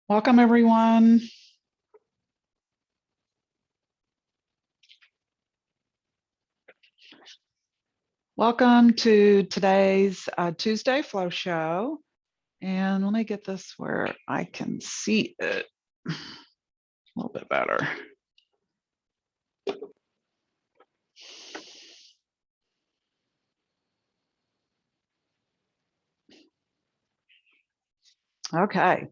Welcome, everyone. Welcome to today's Tuesday Flow Show. And let me get this where I can see it a little bit better. Okay.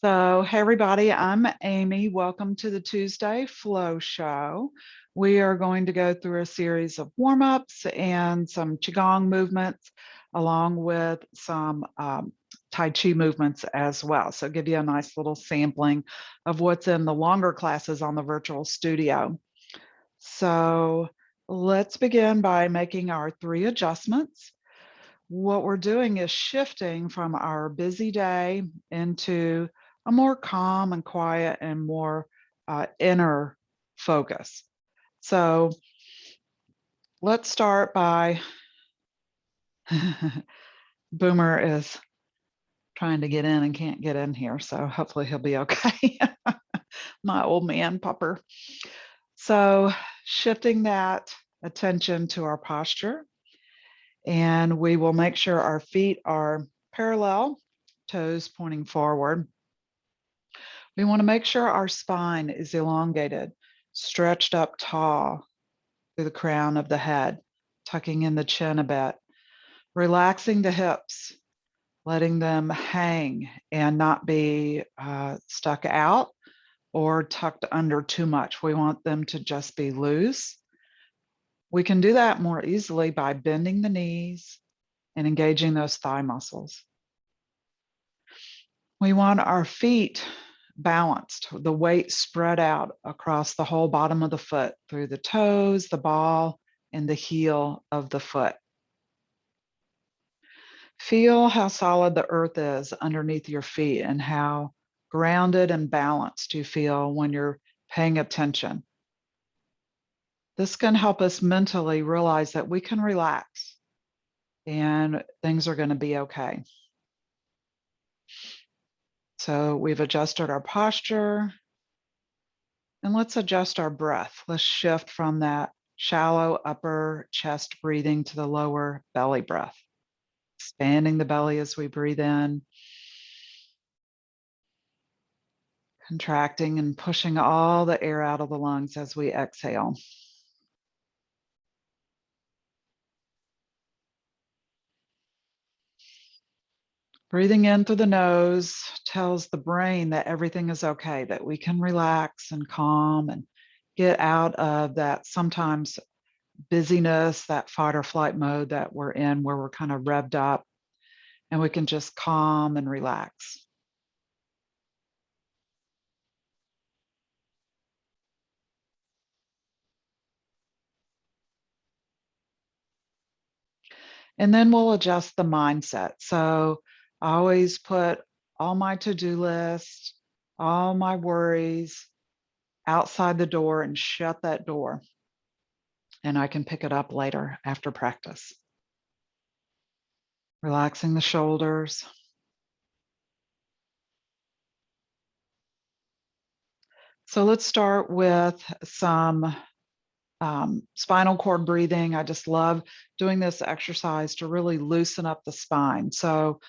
So, hey, everybody, I'm Amy. Welcome to the Tuesday Flow Show. We are going to go through a series of warm-ups and some Qigong movements, along with some Tai Chi movements as well. So give you a nice little sampling of what's in the longer classes on the virtual studio. So let's begin by making our 3 adjustments. What we're doing is shifting from our busy day into a more calm and quiet and more inner focus. So let's start by, Boomer is trying to get in and can't get in here, so hopefully he'll be okay. My old man pupper. So shifting that attention to our posture, and we will make sure our feet are parallel, toes pointing forward. We want to make sure our spine is elongated, stretched up tall through the crown of the head, tucking in the chin a bit, relaxing the hips, letting them hang and not be stuck out or tucked under too much. We want them to just be loose. We can do that more easily by bending the knees and engaging those thigh muscles. We want our feet balanced, the weight spread out across the whole bottom of the foot, through the toes, the ball, and the heel of the foot. Feel how solid the earth is underneath your feet and how grounded and balanced you feel when you're paying attention. This can help us mentally realize that we can relax and things are going to be okay. So we've adjusted our posture, and let's adjust our breath. Let's shift from that shallow upper chest breathing to the lower belly breath, expanding the belly as we breathe in, contracting and pushing all the air out of the lungs as we exhale. Breathing in through the nose tells the brain that everything is okay, that we can relax and calm and get out of that sometimes busyness, that fight or flight mode that we're in, where we're kind of revved up, and we can just calm and relax. And then we'll adjust the mindset. So I always put all my to-do list, all my worries outside the door and shut that door. And I can pick it up later after practice. Relaxing the shoulders. So let's start with some spinal cord breathing. I just love doing this exercise to really loosen up the spine. So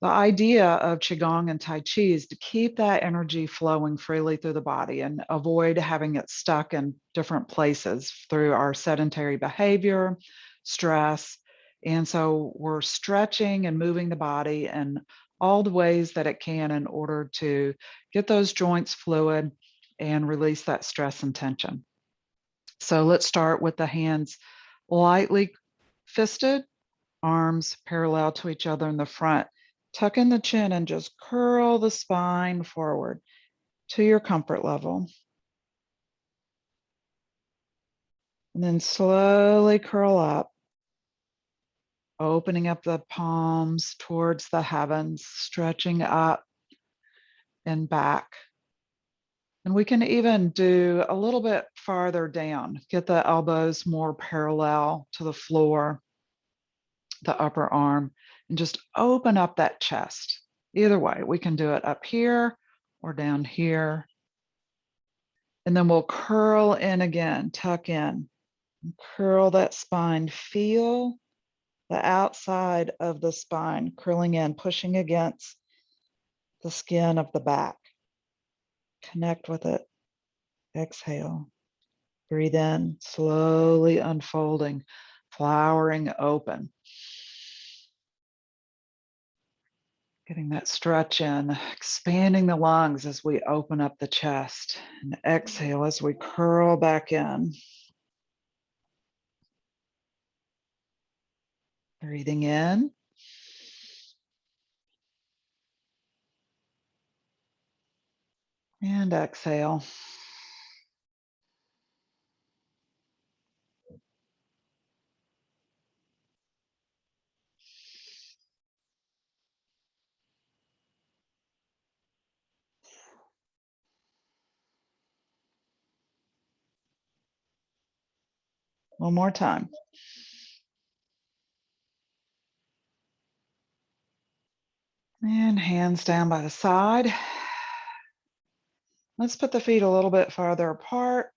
the idea of Qigong and Tai Chi is to keep that energy flowing freely through the body and avoid having it stuck in different places through our sedentary behavior, stress. And so we're stretching and moving the body in all the ways that it can in order to get those joints fluid and release that stress and tension. So let's start with the hands lightly fisted, arms parallel to each other in the front. Tuck in the chin and just curl the spine forward to your comfort level. And then slowly curl up, opening up the palms towards the heavens, stretching up and back. And we can even do a little bit farther down, get the elbows more parallel to the floor, the upper arm, and just open up that chest. Either way, we can do it up here or down here. And then we'll curl in again, tuck in, curl that spine. Feel the outside of the spine curling in, pushing against the skin of the back. Connect with it. Exhale. Breathe in, slowly unfolding, flowering open. Getting that stretch in, expanding the lungs as we open up the chest, and exhale as we curl back in. Breathing in. And exhale. One more time. And hands down by the side. Let's put the feet a little bit farther apart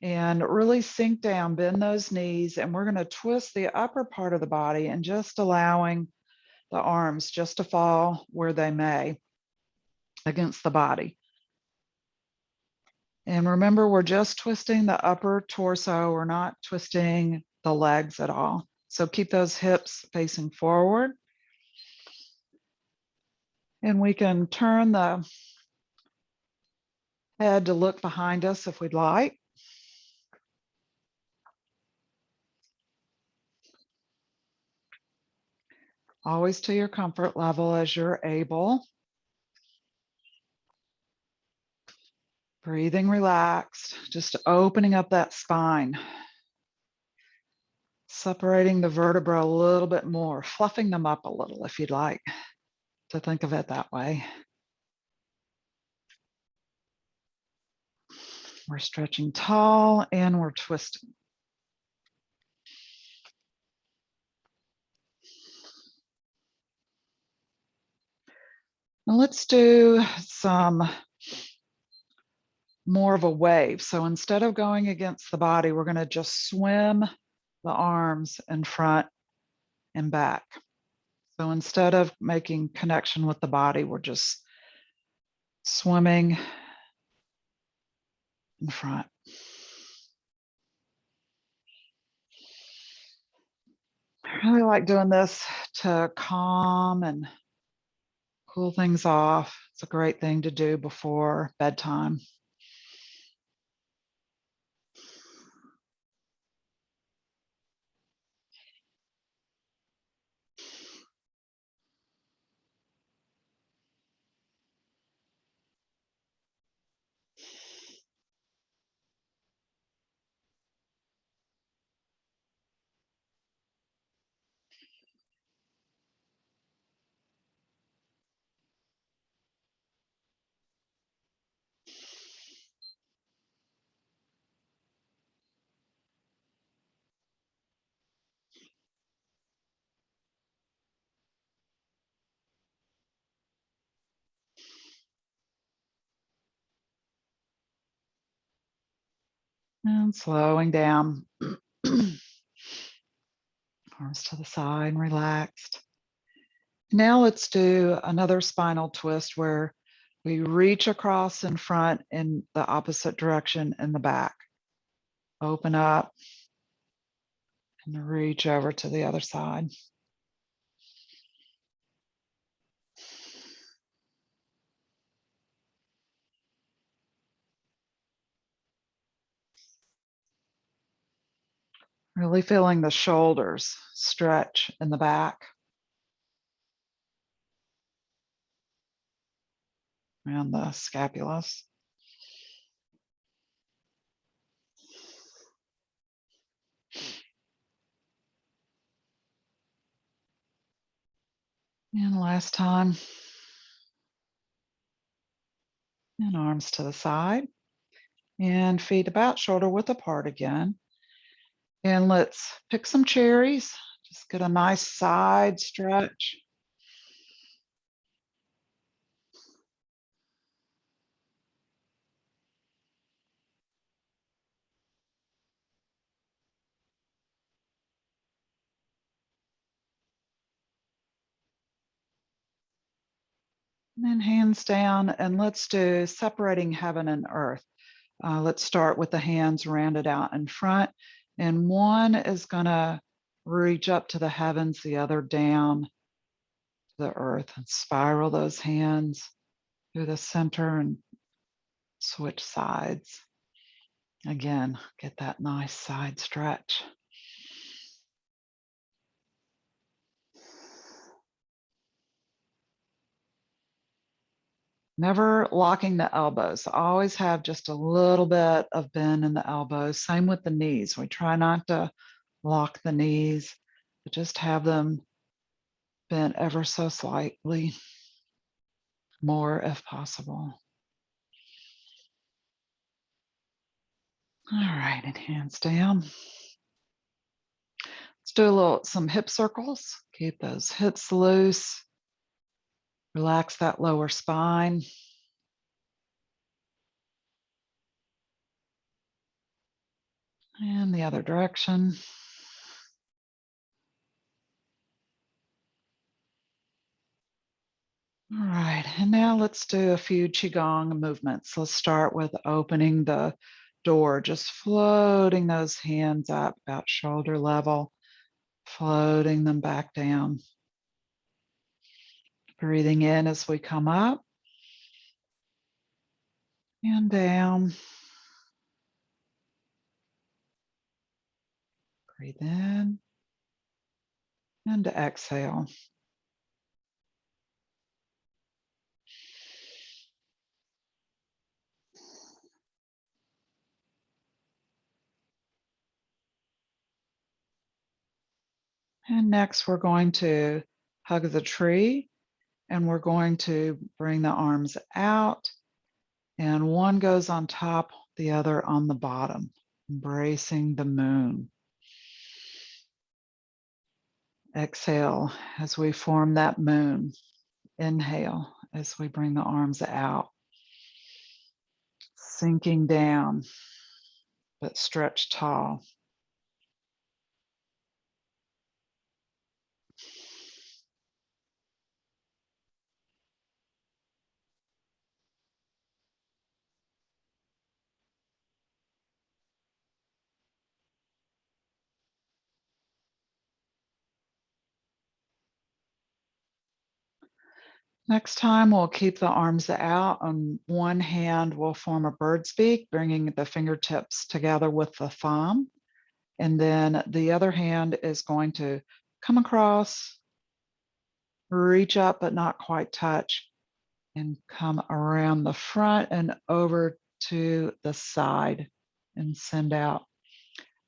and really sink down, bend those knees, and we're going to twist the upper part of the body and just allowing the arms just to fall where they may against the body. And remember, we're just twisting the upper torso. We're not twisting the legs at all. So keep those hips facing forward. And we can turn the head to look behind us if we'd like. Always to your comfort level as you're able. Breathing relaxed, just opening up that spine. Separating the vertebra a little bit more, fluffing them up a little if you'd like to think of it that way. We're stretching tall and we're twisting. Now let's do some more of a wave. So instead of going against the body, we're going to just swim the arms in front and back. So instead of making connection with the body, we're just swimming in front. I really like doing this to calm and cool things off. It's a great thing to do before bedtime. And slowing down. Arms to the side, relaxed. Now let's do another spinal twist where we reach across in front in the opposite direction in the back. Open up and reach over to the other side. Really feeling the shoulders stretch in the back. Around the scapulas. And last time. And arms to the side. And feet about shoulder width apart again. And let's pick some cherries. Just get a nice side stretch. And then hands down, and let's do separating heaven and earth. Let's start with the hands rounded out in front. And one is gonna reach up to the heavens, the other down to the earth, and spiral those hands through the center and switch sides. Again, get that nice side stretch. Never locking the elbows. Always have just a little bit of bend in the elbows. Same with the knees. We try not to lock the knees, but just have them bent ever so slightly more if possible. All right, and hands down. Let's do some hip circles. Keep those hips loose. Relax that lower spine. And the other direction. All right, and now let's do a few Qigong movements. Let's start with opening the door, just floating those hands up about shoulder level, floating them back down. Breathing in as we come up and down. Breathe in and exhale. And next we're going to hug the tree, and we're going to bring the arms out, and one goes on top, the other on the bottom, embracing the moon. Exhale as we form that moon. Inhale as we bring the arms out, sinking down, but stretch tall. Next time, we'll keep the arms out. On one hand, we'll form a bird's beak, bringing the fingertips together with the thumb. And then the other hand is going to come across, reach up, but not quite touch, and come around the front and over to the side and send out.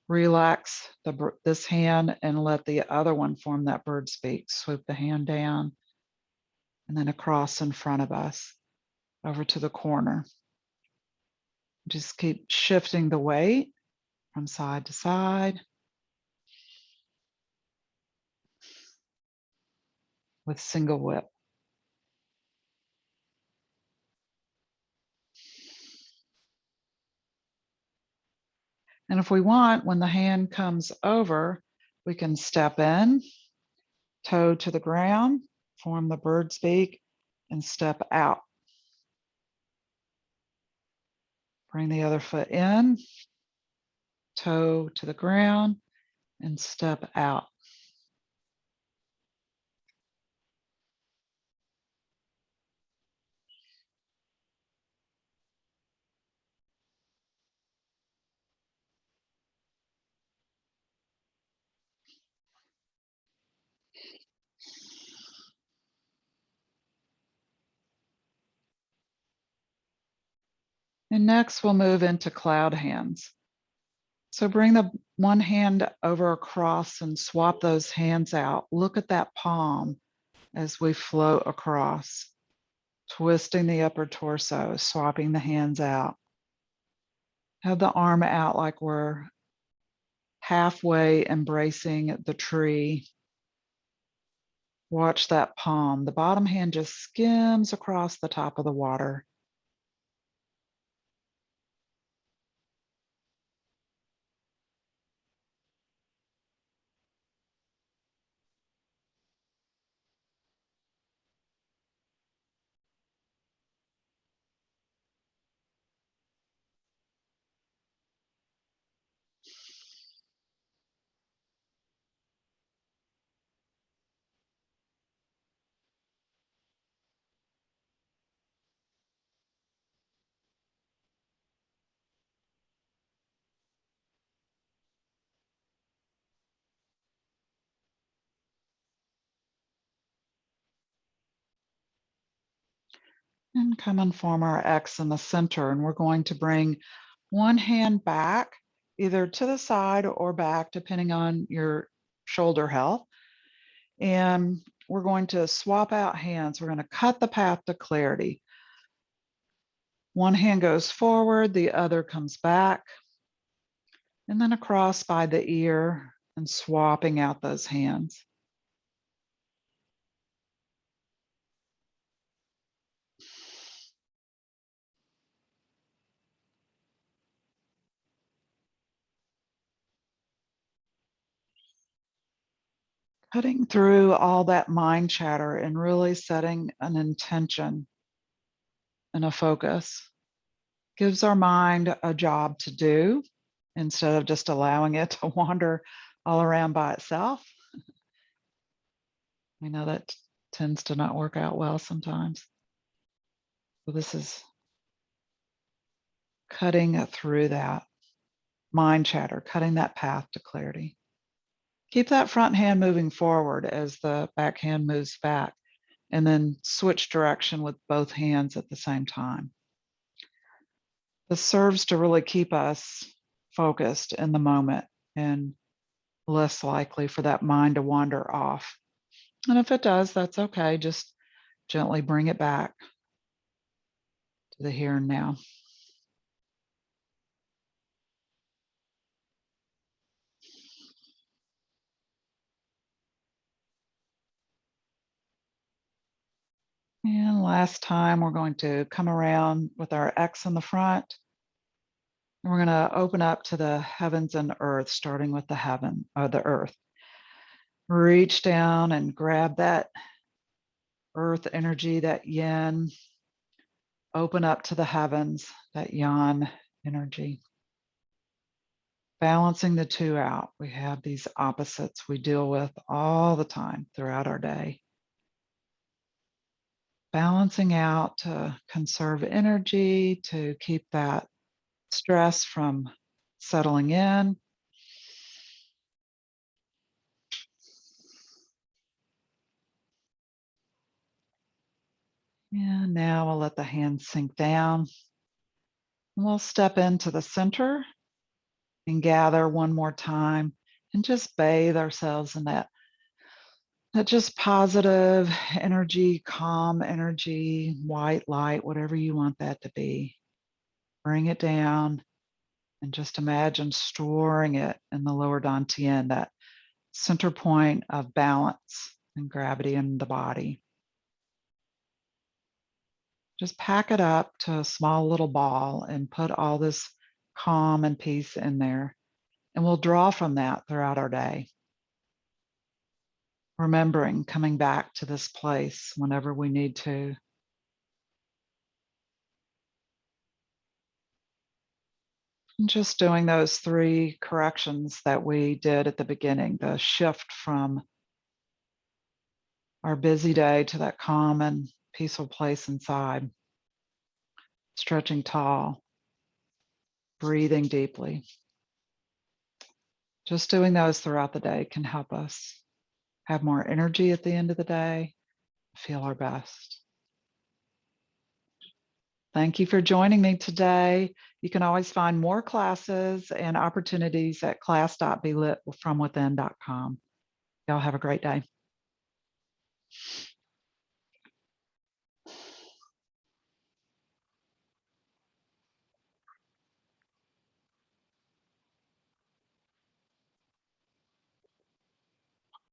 Relax this hand and let the other one form that bird's beak. Swoop the hand down and then across in front of us, over to the corner. Just keep shifting the weight from side to side with single whip. And if we want, when the hand comes over, we can step in, toe to the ground, form the bird's beak, and step out. Bring the other foot in, toe to the ground, and step out. And next we'll move into cloud hands. So bring the one hand over across and swap those hands out. Look at that palm as we float across. twisting the upper torso, swapping the hands out. Have the arm out like we're halfway embracing the tree. Watch that palm. The bottom hand just skims across the top of the water. And come and form our X in the center. And we're going to bring one hand back, either to the side or back, depending on your shoulder health. And we're going to swap out hands. We're going to cut the path to clarity. One hand goes forward, the other comes back, and then across by the ear and swapping out those hands. Cutting through all that mind chatter and really setting an intention and a focus. Gives our mind a job to do instead of just allowing it to wander all around by itself. We know that tends to not work out well sometimes. So this is cutting through that mind chatter, cutting that path to clarity. Keep that front hand moving forward as the back hand moves back, and then switch direction with both hands at the same time. This serves to really keep us focused in the moment and less likely for that mind to wander off. And if it does, that's okay. Just gently bring it back to the here and now. And last time, we're going to come around with our X in the front. And we're going to open up to the heavens and earth, starting with the earth. Reach down and grab that earth energy, that yin. Open up to the heavens, that yang energy. Balancing the two out. We have these opposites we deal with all the time throughout our day. Balancing out to conserve energy, to keep that stress from settling in. And now we'll let the hands sink down. We'll step into the center and gather one more time and just bathe ourselves in that just positive energy, calm energy, white light, whatever you want that to be. Bring it down and just imagine storing it in the lower dantian, that center point of balance and gravity in the body. Just pack it up to a small little ball and put all this calm and peace in there. And we'll draw from that throughout our day. Remembering coming back to this place whenever we need to. And just doing those 3 corrections that we did at the beginning, the shift from our busy day to that calm and peaceful place inside. Stretching tall, breathing deeply. Just doing those throughout the day can help us have more energy at the end of the day, feel our best. Thank you for joining me today. You can always find more classes and opportunities at class.belitfromwithin.com. Y'all have a great day.